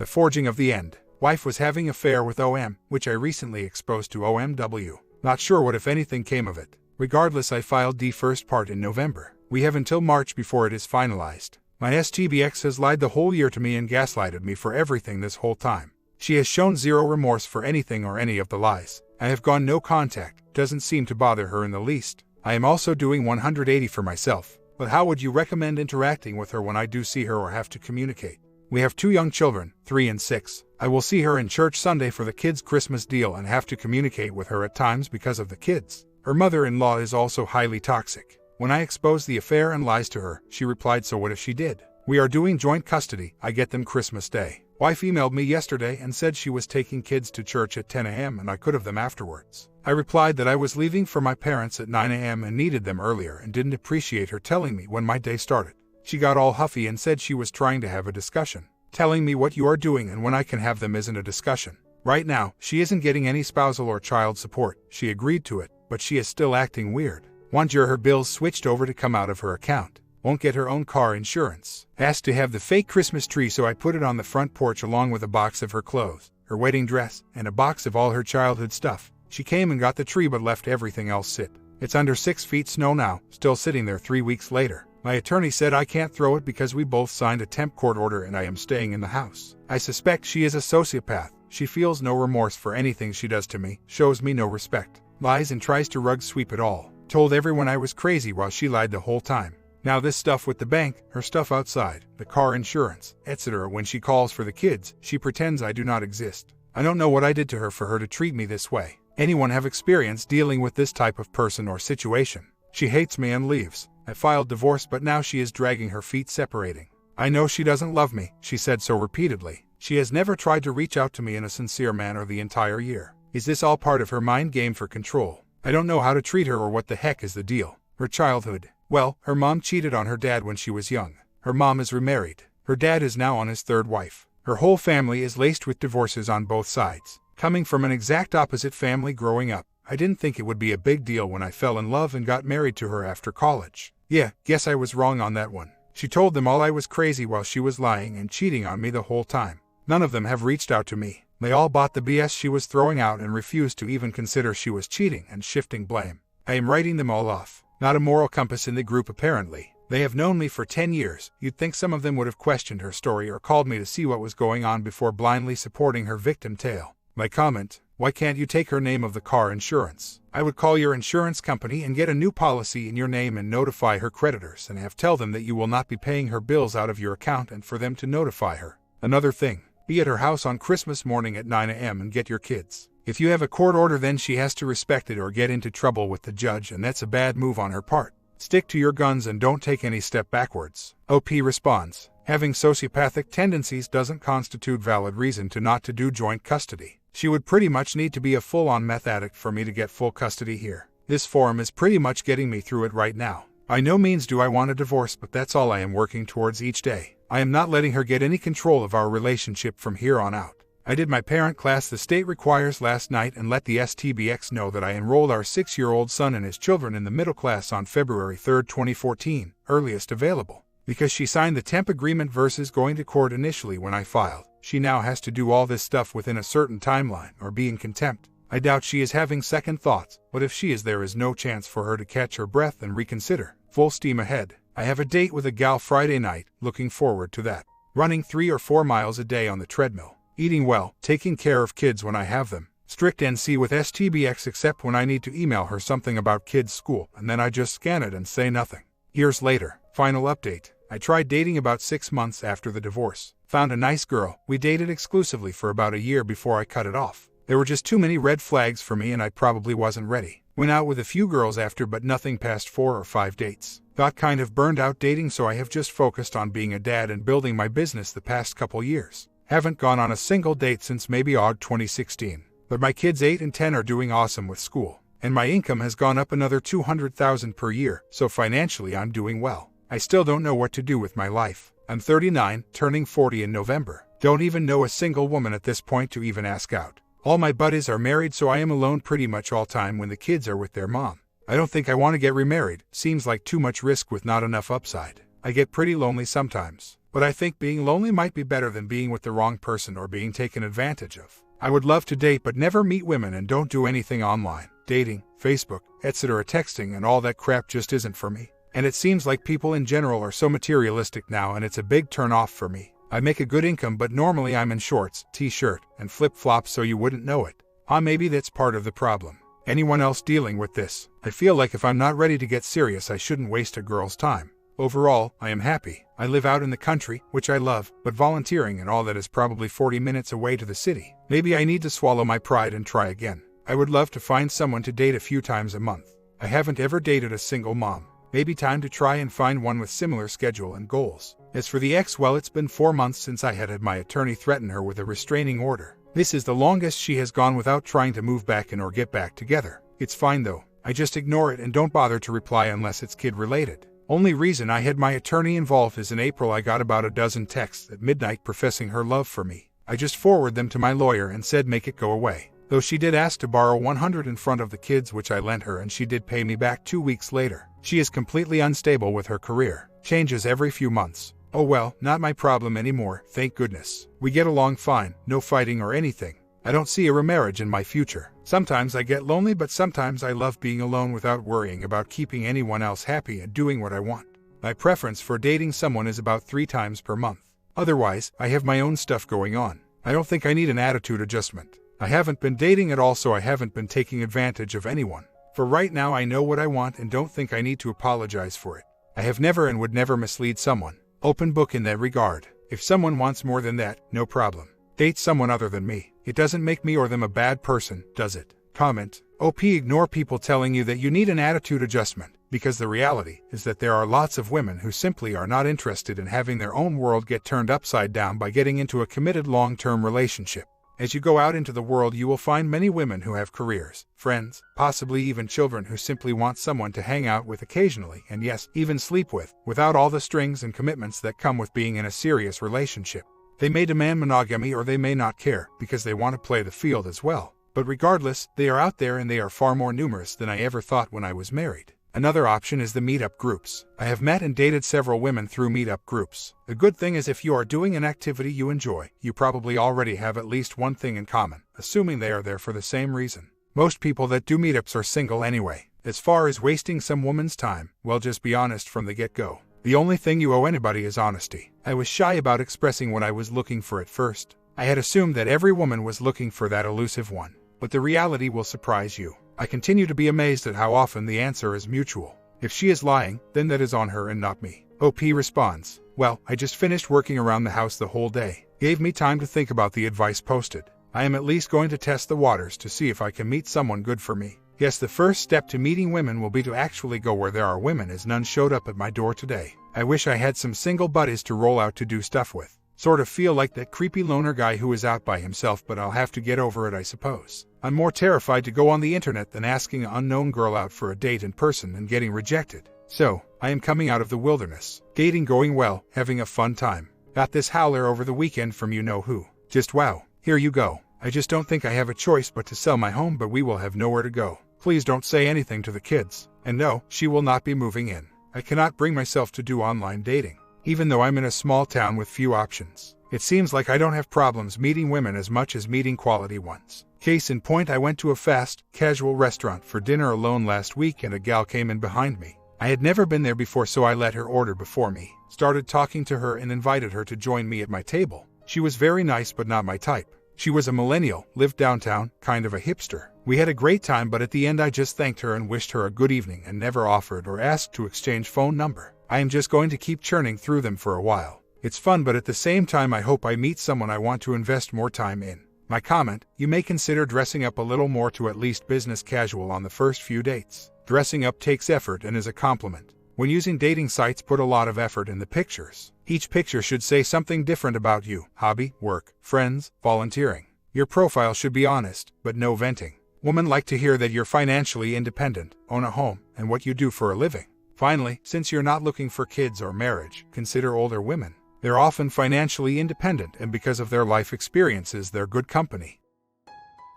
The forging of the end. Wife was having affair with OM, which I recently exposed to OMW. Not sure what if anything came of it. Regardless, I filed D first part in November. We have until March before it is finalized. My STBX has lied the whole year to me and gaslighted me for everything this whole time. She has shown zero remorse for anything or any of the lies. I have gone no contact, doesn't seem to bother her in the least. I am also doing 180 for myself. But how would you recommend interacting with her when I do see her or have to communicate? We have 2 young children, 3 and 6. I will see her in church Sunday for the kids' Christmas deal and have to communicate with her at times because of the kids. Her mother-in-law is also highly toxic. When I exposed the affair and lies to her, she replied, so what if she did? We are doing joint custody, I get them Christmas Day. Wife emailed me yesterday and said she was taking kids to church at 10 a.m. and I could have them afterwards. I replied that I was leaving for my parents at 9 a.m. and needed them earlier and didn't appreciate her telling me when my day started. She got all huffy and said she was trying to have a discussion. Telling me what you are doing and when I can have them isn't a discussion. Right now, she isn't getting any spousal or child support. She agreed to it, but she is still acting weird. Want her bills switched over to come out of her account. Won't get her own car insurance. Asked to have the fake Christmas tree, so I put it on the front porch along with a box of her clothes, her wedding dress, and a box of all her childhood stuff. She came and got the tree but left everything else sit. It's under 6 feet snow now, still sitting there 3 weeks later. My attorney said I can't throw it because we both signed a temp court order and I am staying in the house. I suspect she is a sociopath. She feels no remorse for anything she does to me, shows me no respect, lies and tries to rug sweep it all. Told everyone I was crazy while she lied the whole time. Now this stuff with the bank, her stuff outside, the car insurance, etc. When she calls for the kids, she pretends I do not exist. I don't know what I did to her for her to treat me this way. Anyone have experience dealing with this type of person or situation? She hates me and leaves. I filed divorce but now she is dragging her feet separating. I know she doesn't love me, she said so repeatedly. She has never tried to reach out to me in a sincere manner the entire year. Is this all part of her mind game for control? I don't know how to treat her or what the heck is the deal. Her childhood. Well, her mom cheated on her dad when she was young. Her mom is remarried. Her dad is now on his 3rd wife. Her whole family is laced with divorces on both sides. Coming from an exact opposite family growing up, I didn't think it would be a big deal when I fell in love and got married to her after college. Yeah, guess I was wrong on that one. She told them all I was crazy while she was lying and cheating on me the whole time. None of them have reached out to me. They all bought the BS she was throwing out and refused to even consider she was cheating and shifting blame. I am writing them all off. Not a moral compass in the group apparently. They have known me for 10 years. You'd think some of them would have questioned her story or called me to see what was going on before blindly supporting her victim tale. My comment: why can't you take her name of the car insurance? I would call your insurance company and get a new policy in your name and notify her creditors and tell them that you will not be paying her bills out of your account and for them to notify her. Another thing, be at her house on Christmas morning at 9 a.m. and get your kids. If you have a court order, then she has to respect it or get into trouble with the judge, and that's a bad move on her part. Stick to your guns and don't take any step backwards. OP responds: having sociopathic tendencies doesn't constitute valid reason to not to do joint custody. She would pretty much need to be a full-on meth addict for me to get full custody here. This forum is pretty much getting me through it right now. By no means do I want a divorce, but that's all I am working towards each day. I am not letting her get any control of our relationship from here on out. I did my parent class the state requires last night and let the STBX know that I enrolled our 6-year-old son and his children in the middle class on February 3, 2014, earliest available. Because she signed the temp agreement versus going to court initially when I filed, she now has to do all this stuff within a certain timeline or be in contempt. I doubt she is having second thoughts, but if she is, there is no chance for her to catch her breath and reconsider. Full steam ahead. I have a date with a gal Friday night, looking forward to that. Running 3 or 4 miles a day on the treadmill. Eating well, taking care of kids when I have them. Strict NC with STBX except when I need to email her something about kids' school, and then I just scan it and say nothing. Years later. Final update. I tried dating about 6 months after the divorce. Found a nice girl. We dated exclusively for about a year before I cut it off. There were just too many red flags for me and I probably wasn't ready. Went out with a few girls after, but nothing past 4 or 5 dates. Got kind of burned out dating, so I have just focused on being a dad and building my business the past couple years. Haven't gone on a single date since maybe August 2016. But my kids 8 and 10 are doing awesome with school. And my income has gone up another $200,000 per year, so financially I'm doing well. I still don't know what to do with my life. I'm 39, turning 40 in November. Don't even know a single woman at this point to even ask out. All my buddies are married, so I am alone pretty much all time when the kids are with their mom. I don't think I want to get remarried. Seems like too much risk with not enough upside. I get pretty lonely sometimes. but I think being lonely might be better than being with the wrong person or being taken advantage of. I would love to date but never meet women and don't do anything online. Dating, Facebook, etc. Texting and all that crap just isn't for me. And it seems like people in general are so materialistic now, and it's a big turn off for me. I make a good income, but normally I'm in shorts, t-shirt, and flip-flops so you wouldn't know it. Maybe that's part of the problem. Anyone else dealing with this? I feel like if I'm not ready to get serious, I shouldn't waste a girl's time. Overall, I am happy. I live out in the country, which I love, but volunteering and all that is probably 40 minutes away to the city. Maybe I need to swallow my pride and try again. I would love to find someone to date a few times a month. I haven't ever dated a single mom. Maybe time to try and find one with similar schedule and goals. As for the ex, well, it's been 4 months since I had my attorney threaten her with a restraining order. This is the longest she has gone without trying to move back in or get back together. It's fine though. I just ignore it and don't bother to reply unless it's kid related. Only reason I had my attorney involved is in April I got about a dozen texts at midnight professing her love for me. I just forwarded them to my lawyer and said make it go away. Though she did ask to borrow $100 in front of the kids, which I lent her, and she did pay me back 2 weeks later. She is completely unstable with her career. Changes every few months. Oh well, not my problem anymore, thank goodness. We get along fine, no fighting or anything. I don't see a remarriage in my future. Sometimes I get lonely, but sometimes I love being alone without worrying about keeping anyone else happy and doing what I want. My preference for dating someone is about 3 times per month. Otherwise, I have my own stuff going on. I don't think I need an attitude adjustment. I haven't been dating at all, so I haven't been taking advantage of anyone. For right now, I know what I want and don't think I need to apologize for it. I have never and would never mislead someone. Open book in that regard. If someone wants more than that, no problem. Date someone other than me. It doesn't make me or them a bad person, does it? Comment. OP, ignore people telling you that you need an attitude adjustment, because the reality is that there are lots of women who simply are not interested in having their own world get turned upside down by getting into a committed long-term relationship. As you go out into the world, you will find many women who have careers, friends, possibly even children, who simply want someone to hang out with occasionally and yes, even sleep with, without all the strings and commitments that come with being in a serious relationship. They may demand monogamy or they may not care, because they want to play the field as well. But regardless, they are out there and they are far more numerous than I ever thought when I was married. Another option is the meetup groups. I have met and dated several women through meetup groups. The good thing is if you are doing an activity you enjoy, you probably already have at least one thing in common, assuming they are there for the same reason. Most people that do meetups are single anyway. As far as wasting some woman's time, well, just be honest from the get-go. The only thing you owe anybody is honesty. I was shy about expressing what I was looking for at first. I had assumed that every woman was looking for that elusive one. But the reality will surprise you. I continue to be amazed at how often the answer is mutual. If she is lying, then that is on her and not me. OP responds, well, I just finished working around the house the whole day. Gave me time to think about the advice posted. I am at least going to test the waters to see if I can meet someone good for me. Yes, the first step to meeting women will be to actually go where there are women, as none showed up at my door today. I wish I had some single buddies to roll out to do stuff with. Sort of feel like that creepy loner guy who is out by himself, but I'll have to get over it, I suppose. I'm more terrified to go on the internet than asking an unknown girl out for a date in person and getting rejected. So, I am coming out of the wilderness. Dating going well, having a fun time. Got this howler over the weekend from you know who. Just wow, here you go. I just don't think I have a choice but to sell my home, but we will have nowhere to go. Please don't say anything to the kids. And no, she will not be moving in. I cannot bring myself to do online dating, even though I'm in a small town with few options. It seems like I don't have problems meeting women as much as meeting quality ones. Case in point, I went to a fast, casual restaurant for dinner alone last week and a gal came in behind me. I had never been there before, so I let her order before me, started talking to her and invited her to join me at my table. She was very nice but not my type. She was a millennial, lived downtown, kind of a hipster. We had a great time, but at the end I just thanked her and wished her a good evening and never offered or asked to exchange phone number. I am just going to keep churning through them for a while. It's fun, but at the same time I hope I meet someone I want to invest more time in. My comment, you may consider dressing up a little more to at least business casual on the first few dates. Dressing up takes effort and is a compliment. When using dating sites, put a lot of effort in the pictures. Each picture should say something different about you: hobby, work, friends, volunteering. Your profile should be honest, but no venting. Women like to hear that you're financially independent, own a home, and what you do for a living. Finally, since you're not looking for kids or marriage, consider older women. They're often financially independent, and because of their life experiences, they're good company.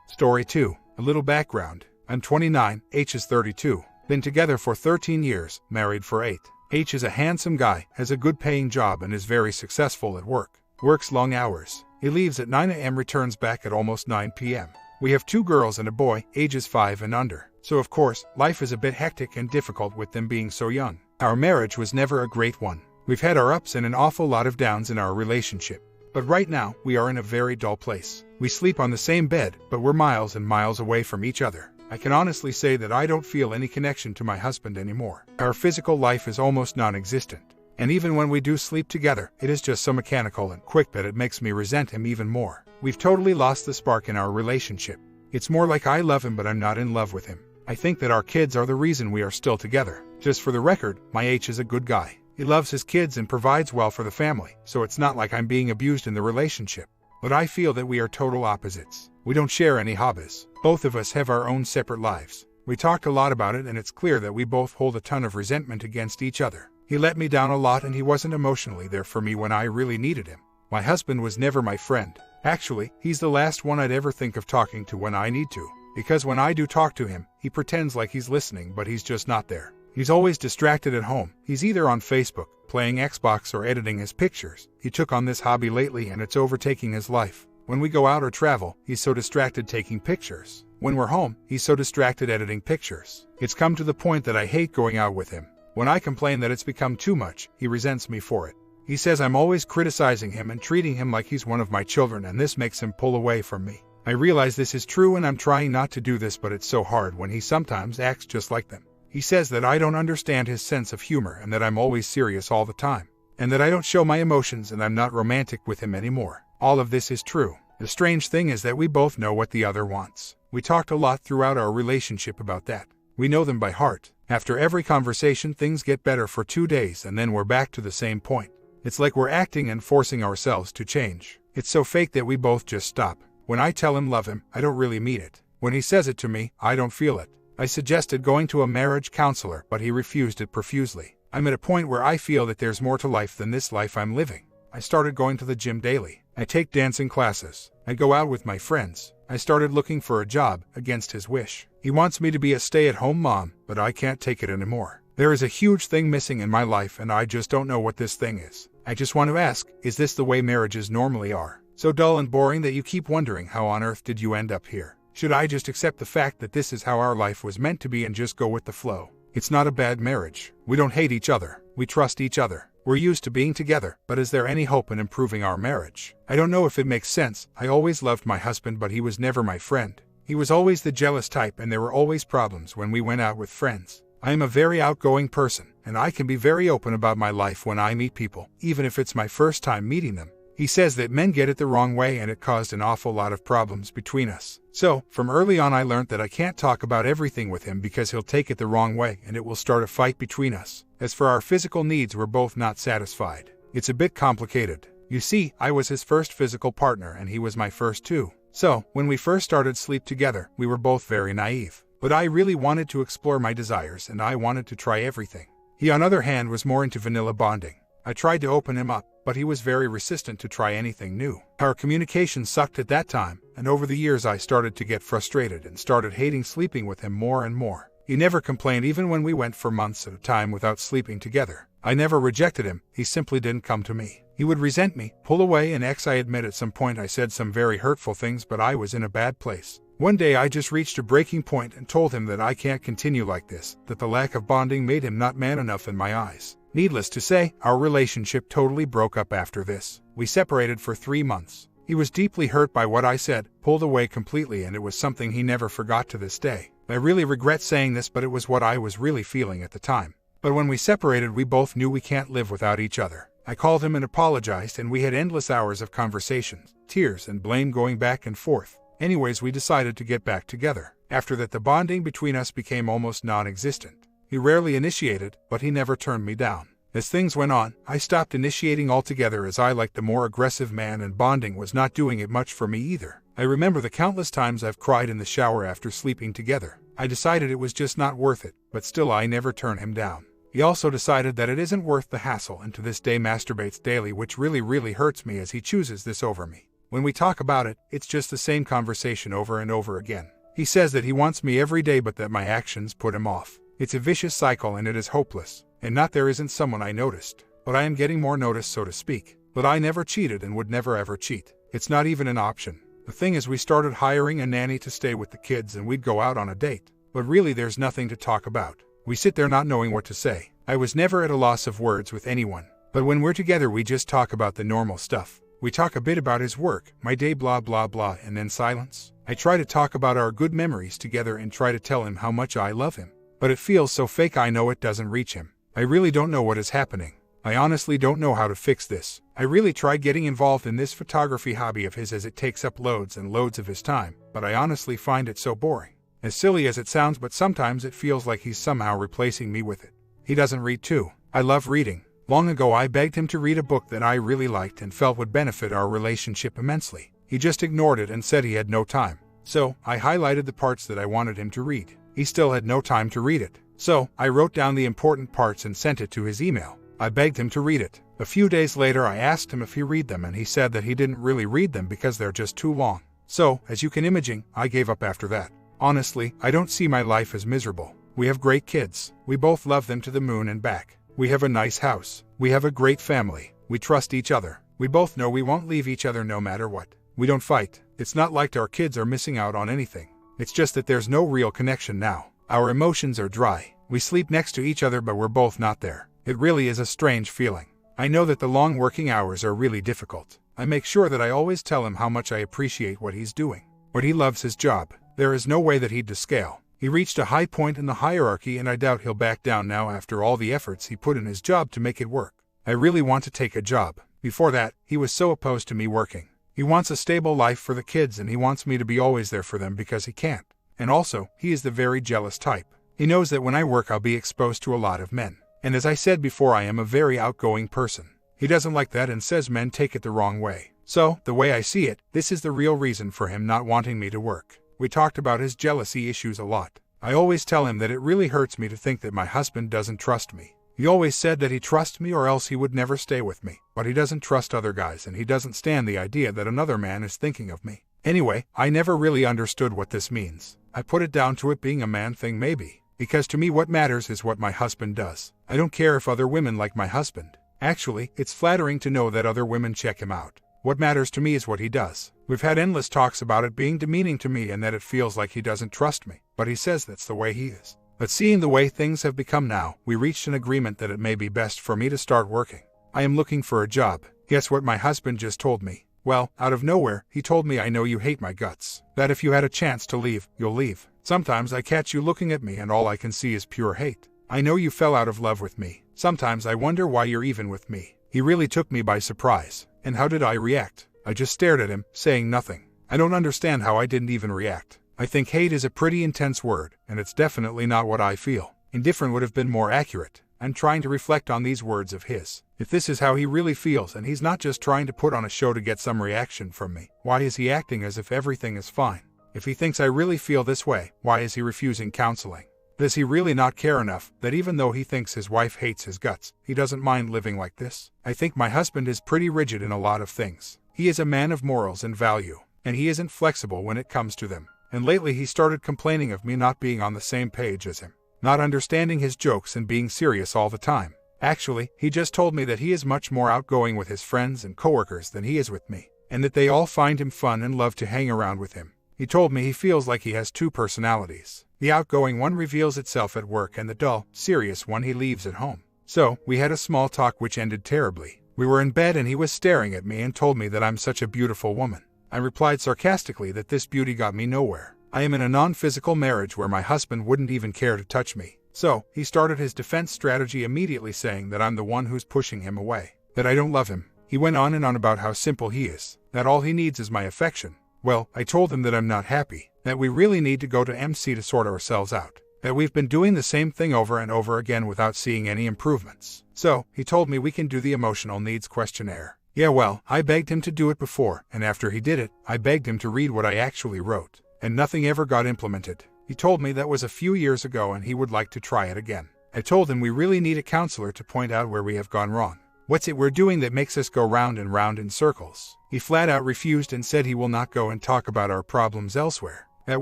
Story 2. A little background. I'm 29, H is 32. Been together for 13 years, married for 8. H is a handsome guy, has a good paying job and is very successful at work. Works long hours. He leaves at 9 a.m. returns back at almost 9 p.m. We have 2 girls and a boy, ages 5 and under. So of course, life is a bit hectic and difficult with them being so young. Our marriage was never a great one. We've had our ups and an awful lot of downs in our relationship. But right now, we are in a very dull place. We sleep on the same bed, but we're miles and miles away from each other. I can honestly say that I don't feel any connection to my husband anymore. Our physical life is almost non-existent. And even when we do sleep together, it is just so mechanical and quick that it makes me resent him even more. We've totally lost the spark in our relationship. It's more like I love him but I'm not in love with him. I think that our kids are the reason we are still together. Just for the record, my H is a good guy. He loves his kids and provides well for the family, so it's not like I'm being abused in the relationship. But I feel that we are total opposites. We don't share any hobbies. Both of us have our own separate lives. We talked a lot about it and it's clear that we both hold a ton of resentment against each other. He let me down a lot and he wasn't emotionally there for me when I really needed him. My husband was never my friend. Actually, he's the last one I'd ever think of talking to when I need to. Because when I do talk to him, he pretends like he's listening but he's just not there. He's always distracted at home. He's either on Facebook, playing Xbox or editing his pictures. He took on this hobby lately and it's overtaking his life. When we go out or travel, he's so distracted taking pictures. When we're home, he's so distracted editing pictures. It's come to the point that I hate going out with him. When I complain that it's become too much, he resents me for it. He says I'm always criticizing him and treating him like he's one of my children and this makes him pull away from me. I realize this is true and I'm trying not to do this but it's so hard when he sometimes acts just like them. He says that I don't understand his sense of humor and that I'm always serious all the time. And that I don't show my emotions and I'm not romantic with him anymore. All of this is true. The strange thing is that we both know what the other wants. We talked a lot throughout our relationship about that. We know them by heart. After every conversation things get better for 2 days and then we're back to the same point. It's like we're acting and forcing ourselves to change. It's so fake that we both just stop. When I tell him love him, I don't really mean it. When he says it to me, I don't feel it. I suggested going to a marriage counselor, but he refused it profusely. I'm at a point where I feel that there's more to life than this life I'm living. I started going to the gym daily. I take dancing classes. I go out with my friends. I started looking for a job, against his wish. He wants me to be a stay-at-home mom, but I can't take it anymore. There is a huge thing missing in my life and I just don't know what this thing is. I just want to ask, is this the way marriages normally are? So dull and boring that you keep wondering how on earth did you end up here? Should I just accept the fact that this is how our life was meant to be and just go with the flow? It's not a bad marriage. We don't hate each other. We trust each other. We're used to being together, but is there any hope in improving our marriage? I don't know if it makes sense. I always loved my husband, but he was never my friend. He was always the jealous type and there were always problems when we went out with friends. I am a very outgoing person, and I can be very open about my life when I meet people, even if it's my first time meeting them. He says that men get it the wrong way and it caused an awful lot of problems between us. So, from early on I learned that I can't talk about everything with him because he'll take it the wrong way and it will start a fight between us. As for our physical needs, we're both not satisfied. It's a bit complicated. You see, I was his first physical partner and he was my first too. So, when we first started sleep together, we were both very naive. But I really wanted to explore my desires and I wanted to try everything. He on the other hand was more into vanilla bonding. I tried to open him up, but he was very resistant to try anything new. Our communication sucked at that time, and over the years I started to get frustrated and started hating sleeping with him more and more. He never complained even when we went for months at a time without sleeping together. I never rejected him, he simply didn't come to me. He would resent me, pull away and I admit at some point I said some very hurtful things but I was in a bad place. One day I just reached a breaking point and told him that I can't continue like this, that the lack of bonding made him not man enough in my eyes. Needless to say, our relationship totally broke up after this. We separated for 3 months. He was deeply hurt by what I said, pulled away completely, and it was something he never forgot to this day. I really regret saying this, but it was what I was really feeling at the time. But when we separated, we both knew we can't live without each other. I called him and apologized, and we had endless hours of conversations, tears and blame going back and forth. Anyways, we decided to get back together. After that, the bonding between us became almost non-existent. He rarely initiated, but he never turned me down. As things went on, I stopped initiating altogether as I liked the more aggressive man and bonding was not doing it much for me either. I remember the countless times I've cried in the shower after sleeping together. I decided it was just not worth it, but still I never turn him down. He also decided that it isn't worth the hassle and to this day masturbates daily, which really hurts me as he chooses this over me. When we talk about it, it's just the same conversation over and over again. He says that he wants me every day but that my actions put him off. It's a vicious cycle and it is hopeless. And not there isn't someone I noticed, but I am getting more noticed, so to speak. But I never cheated and would never ever cheat. It's not even an option. The thing is, we started hiring a nanny to stay with the kids and we'd go out on a date. But really there's nothing to talk about. We sit there not knowing what to say. I was never at a loss of words with anyone. But when we're together we just talk about the normal stuff. We talk a bit about his work, my day, blah blah blah, and then silence. I try to talk about our good memories together and try to tell him how much I love him. But it feels so fake. I know it doesn't reach him. I really don't know what is happening. I honestly don't know how to fix this. I really tried getting involved in this photography hobby of his as it takes up loads and loads of his time, but I honestly find it so boring. As silly as it sounds, but sometimes it feels like he's somehow replacing me with it. He doesn't read too. I love reading. Long ago I begged him to read a book that I really liked and felt would benefit our relationship immensely. He just ignored it and said he had no time. So, I highlighted the parts that I wanted him to read. He still had no time to read it. So, I wrote down the important parts and sent it to his email. I begged him to read it. A few days later I asked him if he read them and he said that he didn't really read them because they're just too long. So, as you can imagine, I gave up after that. Honestly, I don't see my life as miserable. We have great kids. We both love them to the moon and back. We have a nice house. We have a great family. We trust each other. We both know we won't leave each other no matter what. We don't fight. It's not like our kids are missing out on anything. It's just that there's no real connection now. Our emotions are dry. We sleep next to each other but we're both not there. It really is a strange feeling. I know that the long working hours are really difficult. I make sure that I always tell him how much I appreciate what he's doing. But he loves his job. There is no way that he'd to scale. He reached a high point in the hierarchy and I doubt he'll back down now after all the efforts he put in his job to make it work. I really want to take a job. Before that, he was so opposed to me working. He wants a stable life for the kids and he wants me to be always there for them because he can't. And also, he is the very jealous type. He knows that when I work I'll be exposed to a lot of men. And as I said before, I am a very outgoing person. He doesn't like that and says men take it the wrong way. So, the way I see it, this is the real reason for him not wanting me to work. We talked about his jealousy issues a lot. I always tell him that it really hurts me to think that my husband doesn't trust me. He always said that he trusts me or else he would never stay with me. But he doesn't trust other guys and he doesn't stand the idea that another man is thinking of me. Anyway, I never really understood what this means. I put it down to it being a man thing maybe. Because to me what matters is what my husband does. I don't care if other women like my husband. Actually, it's flattering to know that other women check him out. What matters to me is what he does. We've had endless talks about it being demeaning to me and that it feels like he doesn't trust me. But he says that's the way he is. But seeing the way things have become now, we reached an agreement that it may be best for me to start working. I am looking for a job. Guess what my husband just told me? Well, out of nowhere, he told me I know you hate my guts. That if you had a chance to leave, you'll leave. Sometimes I catch you looking at me and all I can see is pure hate. I know you fell out of love with me. Sometimes I wonder why you're even with me. He really took me by surprise. And how did I react? I just stared at him, saying nothing. I don't understand how I didn't even react. I think hate is a pretty intense word, and it's definitely not what I feel. Indifferent would have been more accurate. I'm trying to reflect on these words of his. If this is how he really feels and he's not just trying to put on a show to get some reaction from me, why is he acting as if everything is fine? If he thinks I really feel this way, why is he refusing counseling? Does he really not care enough that even though he thinks his wife hates his guts, he doesn't mind living like this? I think my husband is pretty rigid in a lot of things. He is a man of morals and value, and he isn't flexible when it comes to them. And lately he started complaining of me not being on the same page as him, not understanding his jokes and being serious all the time. Actually, he just told me that he is much more outgoing with his friends and coworkers than he is with me, and that they all find him fun and love to hang around with him. He told me he feels like he has two personalities. The outgoing one reveals itself at work and the dull, serious one he leaves at home. So, we had a small talk which ended terribly. We were in bed and he was staring at me and told me that I'm such a beautiful woman. I replied sarcastically that this beauty got me nowhere. I am in a non-physical marriage where my husband wouldn't even care to touch me. So, he started his defense strategy immediately saying that I'm the one who's pushing him away, that I don't love him. He went on and on about how simple he is, that all he needs is my affection. Well, I told him that I'm not happy, that we really need to go to MC to sort ourselves out, that we've been doing the same thing over and over again without seeing any improvements. So, he told me we can do the emotional needs questionnaire. Yeah, well, I begged him to do it before, and after he did it, I begged him to read what I actually wrote, and nothing ever got implemented. He told me that was a few years ago and he would like to try it again. I told him we really need a counselor to point out where we have gone wrong. What's it we're doing that makes us go round and round in circles? He flat out refused and said he will not go and talk about our problems elsewhere. That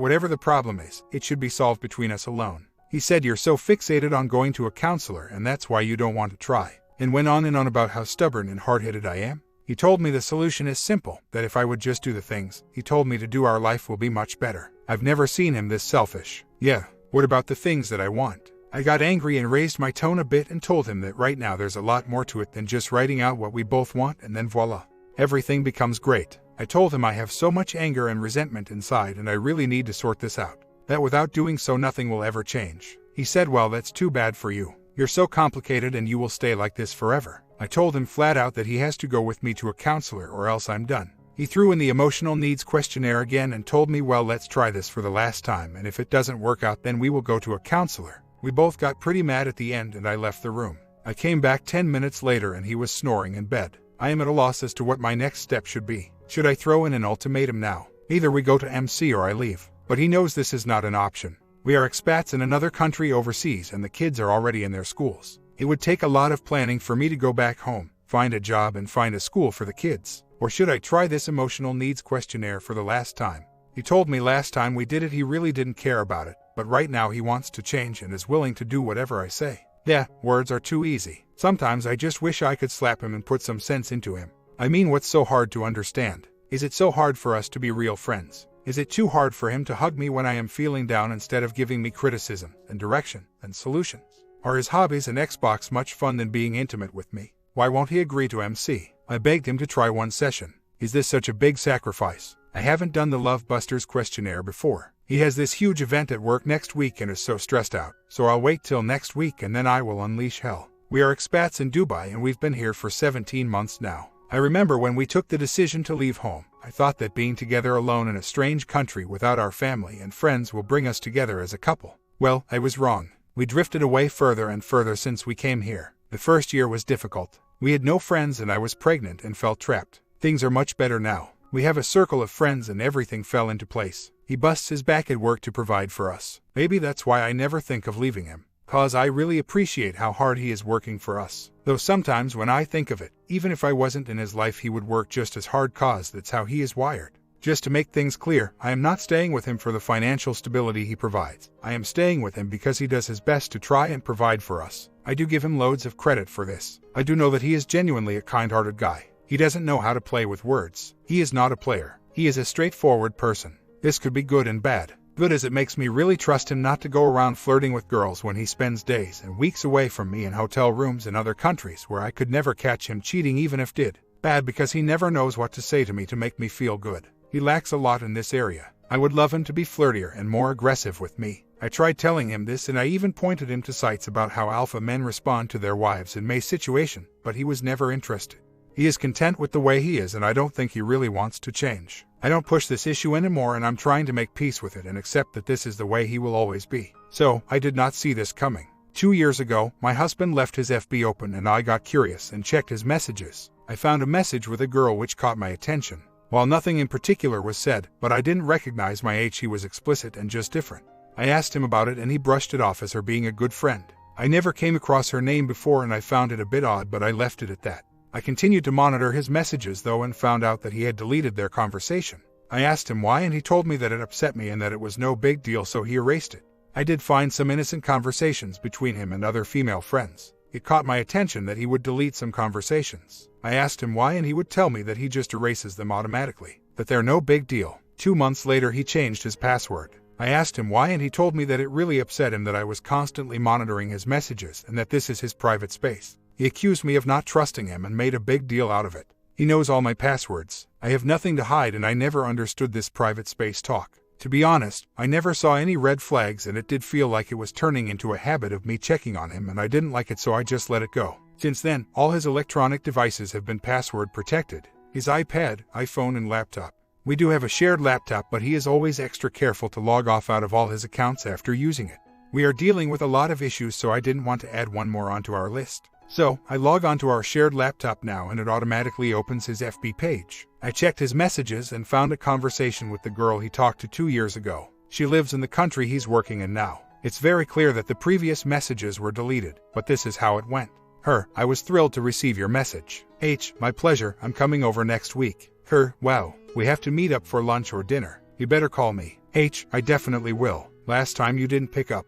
whatever the problem is, it should be solved between us alone. He said you're so fixated on going to a counselor and that's why you don't want to try, and went on and on about how stubborn and hard-headed I am. He told me the solution is simple, that if I would just do the things he told me to do, our life will be much better. I've never seen him this selfish. Yeah, what about the things that I want? I got angry and raised my tone a bit and told him that right now there's a lot more to it than just writing out what we both want and then voila, everything becomes great. I told him I have so much anger and resentment inside and I really need to sort this out, that without doing so nothing will ever change. He said, well, that's too bad for you. You're so complicated and you will stay like this forever. I told him flat out that he has to go with me to a counselor or else I'm done. He threw in the emotional needs questionnaire again and told me, well, let's try this for the last time, and if it doesn't work out then we will go to a counselor. We both got pretty mad at the end and I left the room. I came back 10 minutes later and he was snoring in bed. I am at a loss as to what my next step should be. Should I throw in an ultimatum now? Either we go to MC or I leave. But he knows this is not an option. We are expats in another country overseas and the kids are already in their schools. It would take a lot of planning for me to go back home, find a job and find a school for the kids. Or should I try this emotional needs questionnaire for the last time? He told me last time we did it he really didn't care about it, but right now he wants to change and is willing to do whatever I say. Yeah, words are too easy. Sometimes I just wish I could slap him and put some sense into him. I mean, what's so hard to understand? Is it so hard for us to be real friends? Is it too hard for him to hug me when I am feeling down instead of giving me criticism and direction and solutions? Are his hobbies and Xbox much fun than being intimate with me? Why won't he agree to MC? I begged him to try one session. Is this such a big sacrifice? I haven't done the Love Busters questionnaire before. He has this huge event at work next week and is so stressed out, so I'll wait till next week and then I will unleash hell. We are expats in Dubai and we've been here for 17 months now. I remember when we took the decision to leave home, I thought that being together alone in a strange country without our family and friends will bring us together as a couple. Well, I was wrong. We drifted away further and further since we came here. The first year was difficult. We had no friends and I was pregnant and felt trapped. Things are much better now. We have a circle of friends and everything fell into place. He busts his back at work to provide for us. Maybe that's why I never think of leaving him. Cause I really appreciate how hard he is working for us. Though sometimes when I think of it, even if I wasn't in his life he would work just as hard cause that's how he is wired. Just to make things clear, I am not staying with him for the financial stability he provides. I am staying with him because he does his best to try and provide for us. I do give him loads of credit for this. I do know that he is genuinely a kind-hearted guy. He doesn't know how to play with words. He is not a player. He is a straightforward person. This could be good and bad. Good as it makes me really trust him not to go around flirting with girls when he spends days and weeks away from me in hotel rooms in other countries where I could never catch him cheating even if did. Bad because he never knows what to say to me to make me feel good. He lacks a lot in this area. I would love him to be flirtier and more aggressive with me. I tried telling him this and I even pointed him to sites about how alpha men respond to their wives in May's situation, but he was never interested. He is content with the way he is and I don't think he really wants to change. I don't push this issue anymore and I'm trying to make peace with it and accept that this is the way he will always be. So, I did not see this coming. 2 years ago, my husband left his FB open and I got curious and checked his messages. I found a message with a girl which caught my attention. While nothing in particular was said, but I didn't recognize my age, he was explicit and just different. I asked him about it and he brushed it off as her being a good friend. I never came across her name before and I found it a bit odd, but I left it at that. I continued to monitor his messages though and found out that he had deleted their conversation. I asked him why and he told me that it upset me and that it was no big deal, so he erased it. I did find some innocent conversations between him and other female friends. It caught my attention that he would delete some conversations. I asked him why and he would tell me that he just erases them automatically, that they're no big deal. 2 months later he changed his password. I asked him why and he told me that it really upset him that I was constantly monitoring his messages and that this is his private space. He accused me of not trusting him and made a big deal out of it. He knows all my passwords. I have nothing to hide and I never understood this private space talk. To be honest, I never saw any red flags and it did feel like it was turning into a habit of me checking on him and I didn't like it, so I just let it go. Since then, all his electronic devices have been password protected. His iPad, iPhone and laptop. We do have a shared laptop, but he is always extra careful to log off out of all his accounts after using it. We are dealing with a lot of issues, so I didn't want to add one more onto our list. So, I log onto our shared laptop now and it automatically opens his FB page. I checked his messages and found a conversation with the girl he talked to 2 years ago. She lives in the country he's working in now. It's very clear that the previous messages were deleted, but this is how it went. Her, I was thrilled to receive your message. H, my pleasure, I'm coming over next week. Her, wow, we have to meet up for lunch or dinner. You better call me. H, I definitely will. Last time you didn't pick up.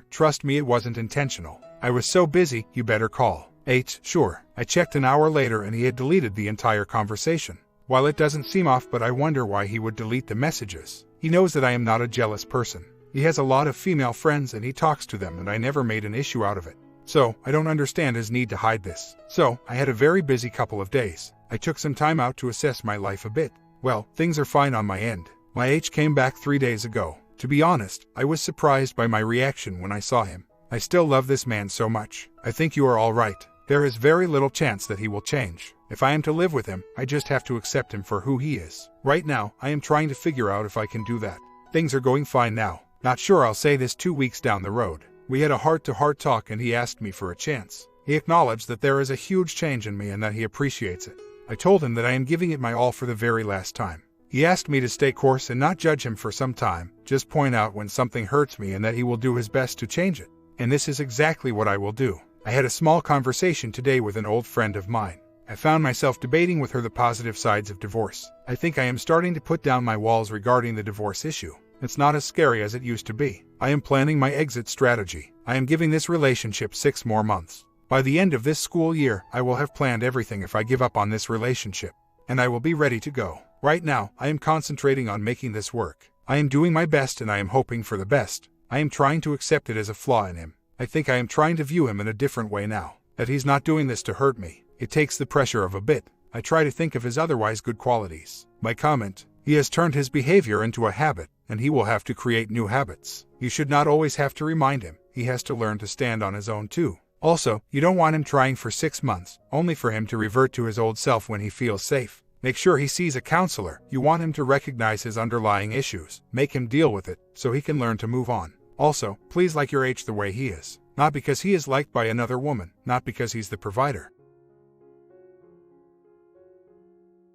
Trust me, it wasn't intentional. I was so busy, you better call. H. Sure. I checked an hour later and he had deleted the entire conversation. While it doesn't seem off, but I wonder why he would delete the messages. He knows that I am not a jealous person. He has a lot of female friends and he talks to them, and I never made an issue out of it. So, I don't understand his need to hide this. So, I had a very busy couple of days. I took some time out to assess my life a bit. Well, things are fine on my end. My H came back 3 days ago. To be honest, I was surprised by my reaction when I saw him. I still love this man so much. I think you are all right. There is very little chance that he will change. If I am to live with him, I just have to accept him for who he is. Right now, I am trying to figure out if I can do that. Things are going fine now. Not sure I'll say this 2 weeks down the road. We had a heart-to-heart talk and he asked me for a chance. He acknowledged that there is a huge change in me and that he appreciates it. I told him that I am giving it my all for the very last time. He asked me to stay course and not judge him for some time, just point out when something hurts me and that he will do his best to change it. And this is exactly what I will do. I had a small conversation today with an old friend of mine. I found myself debating with her the positive sides of divorce. I think I am starting to put down my walls regarding the divorce issue. It's not as scary as it used to be. I am planning my exit strategy. I am giving this relationship 6 more months. By the end of this school year, I will have planned everything if I give up on this relationship. And I will be ready to go. Right now, I am concentrating on making this work. I am doing my best and I am hoping for the best. I am trying to accept it as a flaw in him. I think I am trying to view him in a different way now. That he's not doing this to hurt me. It takes the pressure off a bit. I try to think of his otherwise good qualities. My comment: he has turned his behavior into a habit, and he will have to create new habits. You should not always have to remind him. He has to learn to stand on his own too. Also, you don't want him trying for 6 months, only for him to revert to his old self when he feels safe. Make sure he sees a counselor. You want him to recognize his underlying issues. Make him deal with it, so he can learn to move on. Also, please like your H the way he is. Not because he is liked by another woman, not because he's the provider.